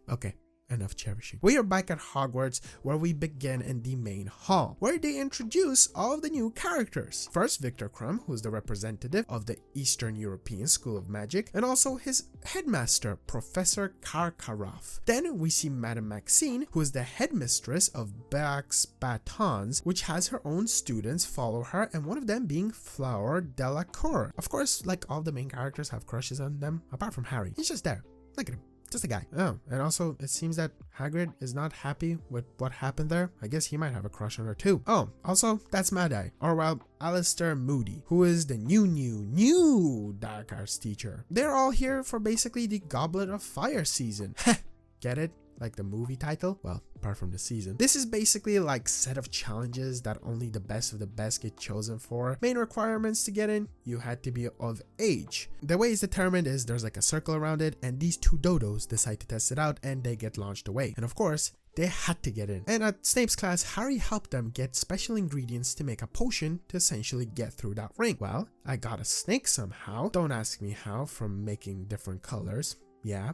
Okay, enough cherishing. We are back at Hogwarts, where we begin in the main hall, where they introduce all of the new characters. First, Victor Crumb, who is the representative of the Eastern European School of Magic, and also his headmaster, Professor Karkaroff. Then we see Madame Maxine, who is the headmistress of Bax Batons, which has her own students follow her, and one of them being Flower Delacour. Of course, like all the main characters have crushes on them, apart from Harry. He's just there. Look at him. Just a guy. Oh, and also it seems that Hagrid is not happy with what happened there. I guess he might have a crush on her too. Oh, also that's Mad Eye, or well, Alistair Moody, who is the new Dark Arts teacher. They're all here for basically the Goblet of Fire season. Get it? Like the movie title? Well, apart from the season. This is basically like set of challenges that only the best of the best get chosen for. Main requirements to get in, you had to be of age. The way it's determined is there's like a circle around it, and these two dodos decide to test it out and they get launched away. And of course, they had to get in. And at Snape's class, Harry helped them get special ingredients to make a potion to essentially get through that ring. Well, I got a snake somehow. Don't ask me how, from making different colors. Yeah.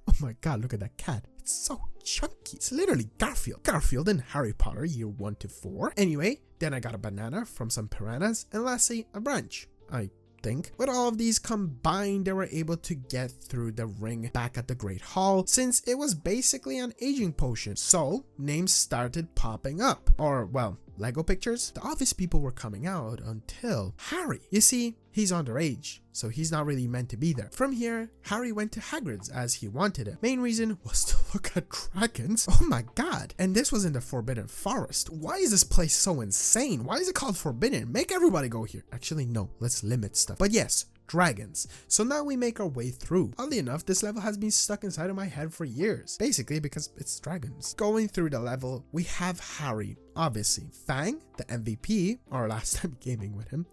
Oh my god, look at that cat. It's so chunky. It's literally Garfield. Garfield in Harry Potter year 1 to 4. Anyway, then I got a banana from some piranhas, and lastly, a branch, I think. With all of these combined, they were able to get through the ring back at the Great Hall, since it was basically an aging potion. So, names started popping up. Or, well, Lego pictures. The office people were coming out until Harry. You see, he's underage, so he's not really meant to be there. From here, Harry went to Hagrid's as he wanted it. Main reason was to look at dragons. Oh my god. And this was in the Forbidden Forest. Why is this place so insane? Why is it called Forbidden? Make everybody go here. Actually, no, let's limit stuff. But yes, dragons. So now we make our way through. Oddly enough, this level has been stuck inside of my head for years. Basically because it's dragons. Going through the level, we have Harry, obviously. Fang, the MVP, our last time gaming with him.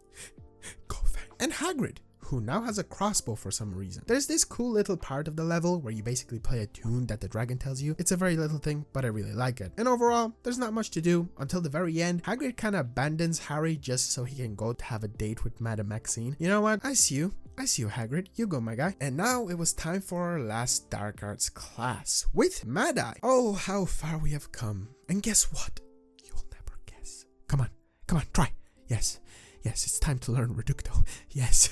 Go Fang. And Hagrid, who now has a crossbow for some reason. There's this cool little part of the level where you basically play a tune that the dragon tells you. It's a very little thing, but I really like it. And overall, there's not much to do until the very end. Hagrid kind of abandons Harry just so he can go to have a date with Madame Maxine. You know what? I see you, Hagrid. You go, my guy. And now it was time for our last Dark Arts class with Mad Eye. Oh, how far we have come. And guess what? You'll never guess. Come on, try. Yes, it's time to learn Reducto. Yes.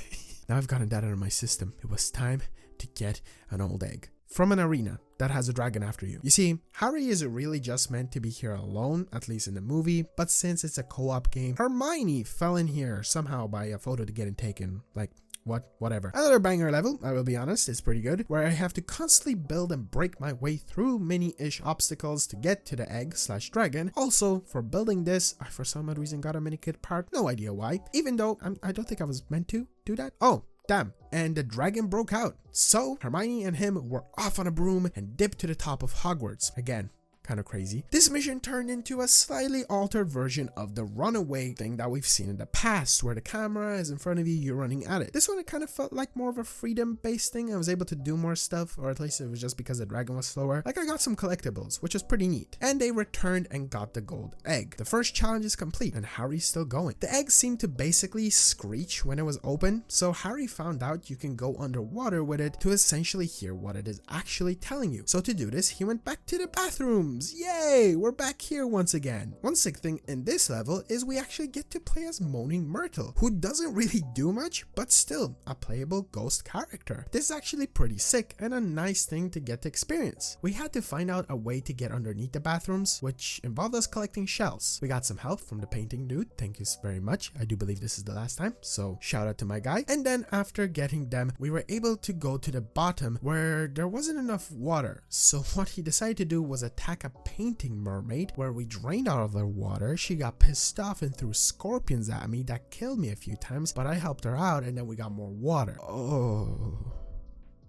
Now I've gotten that out of my system. It was time to get an old egg from an arena that has a dragon after you. You see, Harry isn't really just meant to be here alone, at least in the movie, but since it's a co-op game, Hermione fell in here somehow by a photo to getting taken. Like, whatever. Another banger level, I will be honest, it's pretty good, where I have to constantly build and break my way through mini-ish obstacles to get to the egg/dragon. Also, for building this, I for some odd reason got a mini-kit part, no idea why, even though I don't think I was meant to do that. Oh, damn, and the dragon broke out. So Hermione and him were off on a broom and dipped to the top of Hogwarts. Again, kind of crazy. This mission turned into a slightly altered version of the runaway thing that we've seen in the past, where the camera is in front of you, you're running at it. This one, it kind of felt like more of a freedom-based thing. I was able to do more stuff, or at least it was just because the dragon was slower. Like, I got some collectibles, which was pretty neat. And they returned and got the gold egg. The first challenge is complete, and Harry's still going. The egg seemed to basically screech when it was open, so Harry found out you can go underwater with it to essentially hear what it is actually telling you. So to do this, he went back to the bathroom. Yay, we're back here once again. One sick thing in this level is we actually get to play as Moaning Myrtle, who doesn't really do much, but still a playable ghost character. This is actually pretty sick and a nice thing to get to experience. We had to find out a way to get underneath the bathrooms, which involved us collecting shells. We got some help from the painting dude, thank you very much. I do believe this is the last time, so shout out to my guy. And then after getting them, we were able to go to the bottom where there wasn't enough water. So what he decided to do was attack a painting mermaid, where we drained all of their water. She got pissed off and threw scorpions at me that killed me a few times, but I helped her out and then we got more water. Oh,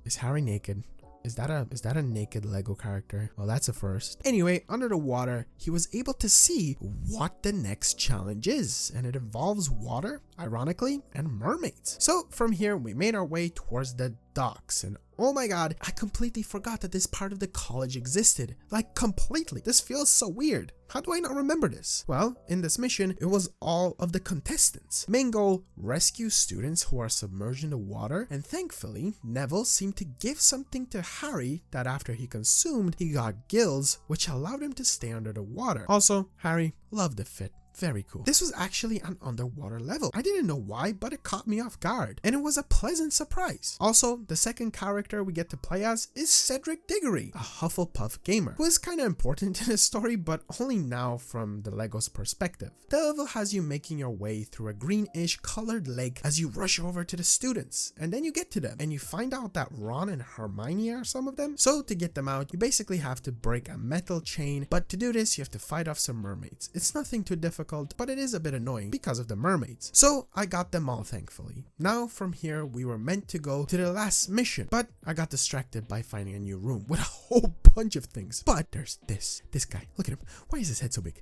is Harry naked? Is that a naked Lego character? Well, that's a first. Anyway, under the water, he was able to see what the next challenge is, and it involves water, ironically, and mermaids. So from here, we made our way towards the docks, and oh my god, I completely forgot that this part of the college existed. Like, completely. This feels so weird. How do I not remember this? Well, in this mission, it was all of the contestants. Main goal, rescue students who are submerged in the water, and thankfully, Neville seemed to give something to Harry that after he consumed, he got gills, which allowed him to stay under the water. Also, Harry loved the fit. Very cool. This was actually an underwater level. I didn't know why, but it caught me off guard, and it was a pleasant surprise. Also, the second character we get to play as is Cedric Diggory, a Hufflepuff gamer, who is kind of important in the story, but only now from the Lego's perspective. The level has you making your way through a greenish colored lake as you rush over to the students, and then you get to them, and you find out that Ron and Hermione are some of them. So to get them out, you basically have to break a metal chain, but to do this, you have to fight off some mermaids. It's nothing too difficult, but it is a bit annoying because of the mermaids. So I got them all, thankfully. Now from here, we were meant to go to the last mission, but I got distracted by finding a new room with a whole bunch of things. But there's this guy. Look at him. Why is his head so big?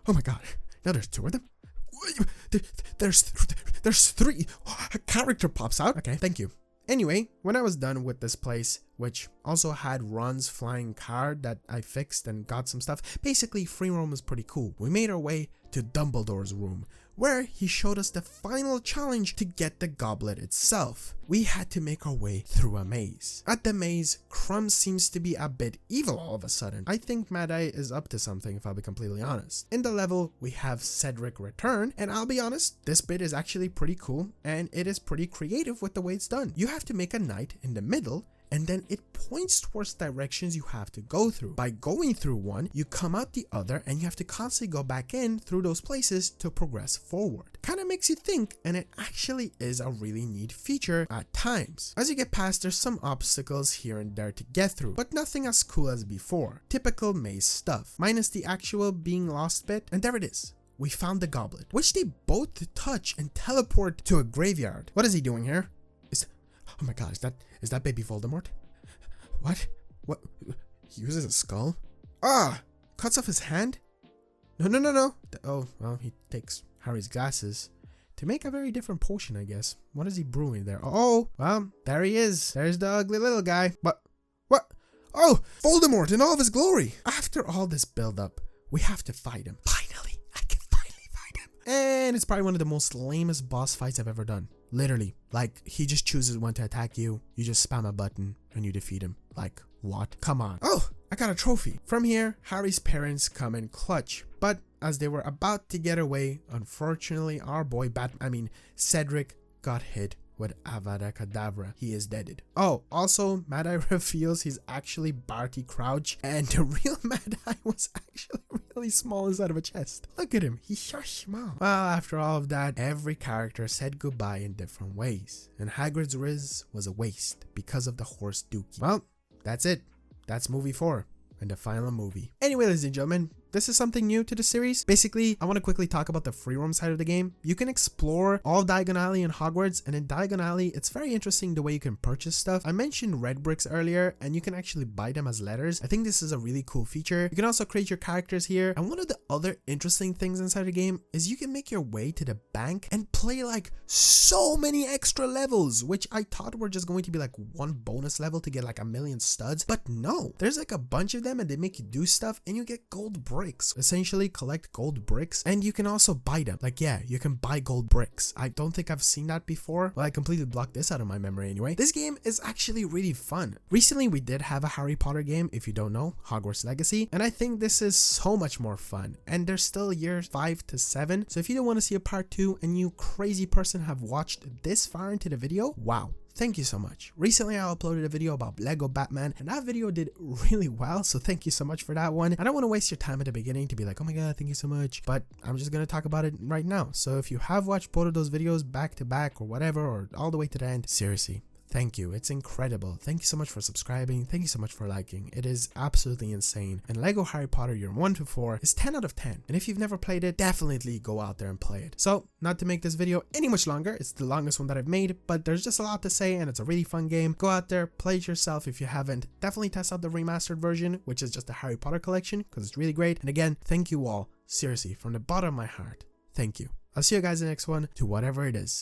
Oh my god. Now there's two of them. There's three. A character pops out. Okay, thank you. Anyway, when I was done with this place, which also had Ron's flying car that I fixed and got some stuff, basically free roam was pretty cool. We made our way to Dumbledore's room, where he showed us the final challenge to get the goblet itself. We had to make our way through a maze. At the maze, Crumb seems to be a bit evil all of a sudden. I think Mad Eye is up to something, if I'll be completely honest. In the level, we have Cedric return, and I'll be honest, this bit is actually pretty cool, and it is pretty creative with the way it's done. You have to make a knight in the middle, and then it points towards directions you have to go through. By going through one, you come out the other, and you have to constantly go back in through those places to progress forward. Kind of makes you think, and it actually is a really neat feature at times. As you get past, there's some obstacles here and there to get through, but nothing as cool as before. Typical maze stuff, minus the actual being lost bit, and there it is. We found the goblet, which they both touch and teleport to a graveyard. What is he doing here? Oh my god, is that baby Voldemort? What? He uses a skull? Ah! Cuts off his hand? No. Oh, well, he takes Harry's glasses to make a very different potion, I guess. What is he brewing there? Oh, well, there he is. There's the ugly little guy. What? Oh, Voldemort in all of his glory! After all this build-up, we have to fight him. Finally, I can finally fight him. And it's probably one of the most lamest boss fights I've ever done. Literally, like, he just chooses when to attack you, you just spam a button, and you defeat him. Like, what? Come on. Oh, I got a trophy. From here, Harry's parents come in clutch, but as they were about to get away, unfortunately, our boy Cedric got hit with Avada Kedavra. He is deaded. Oh, also, Mad Eye reveals he's actually Barty Crouch, and the real Mad Eye was actually really small inside of a chest. Look at him, he's so small. Well, after all of that, every character said goodbye in different ways, and Hagrid's Riz was a waste because of the horse Dookie. Well, that's it. That's movie 4. And the final movie. Anyway, ladies and gentlemen, this is something new to the series. Basically, I want to quickly talk about the free roam side of the game. You can explore all of Diagon Alley and Hogwarts, and in Diagon Alley, it's very interesting the way you can purchase stuff. I mentioned red bricks earlier, and you can actually buy them as letters. I think this is a really cool feature. You can also create your characters here, and one of the other interesting things inside the game is you can make your way to the bank and play like so many extra levels, which I thought were just going to be like one bonus level to get like 1,000,000 studs, but no, there's like a bunch of them and they make you do stuff and you get gold bricks. Essentially collect gold bricks, and you can also buy them. Like, yeah, you can buy gold bricks. I don't think I've seen that before. Well, I completely blocked this out of my memory anyway. This game is actually really fun. Recently we did have a Harry Potter game, if you don't know, Hogwarts Legacy, and I think this is so much more fun, and there's still years 5 to 7, so if you don't want to see a part 2 and you crazy person have watched this far into the video, wow, thank you so much. Recently, I uploaded a video about Lego Batman, and that video did really well, so thank you so much for that one. I don't want to waste your time at the beginning to be like, oh my god, thank you so much, but I'm just going to talk about it right now. So if you have watched both of those videos back to back or whatever, or all the way to the end, seriously, thank you. It's incredible. Thank you so much for subscribing. Thank you so much for liking. It is absolutely insane. And Lego Harry Potter Year 1 to 4 is 10 out of 10. And if you've never played it, definitely go out there and play it. So, not to make this video any much longer, it's the longest one that I've made, but there's just a lot to say and it's a really fun game. Go out there, play it yourself if you haven't. Definitely test out the remastered version, which is just the Harry Potter collection, because it's really great. And again, thank you all. Seriously, from the bottom of my heart, thank you. I'll see you guys in the next one, to whatever it is.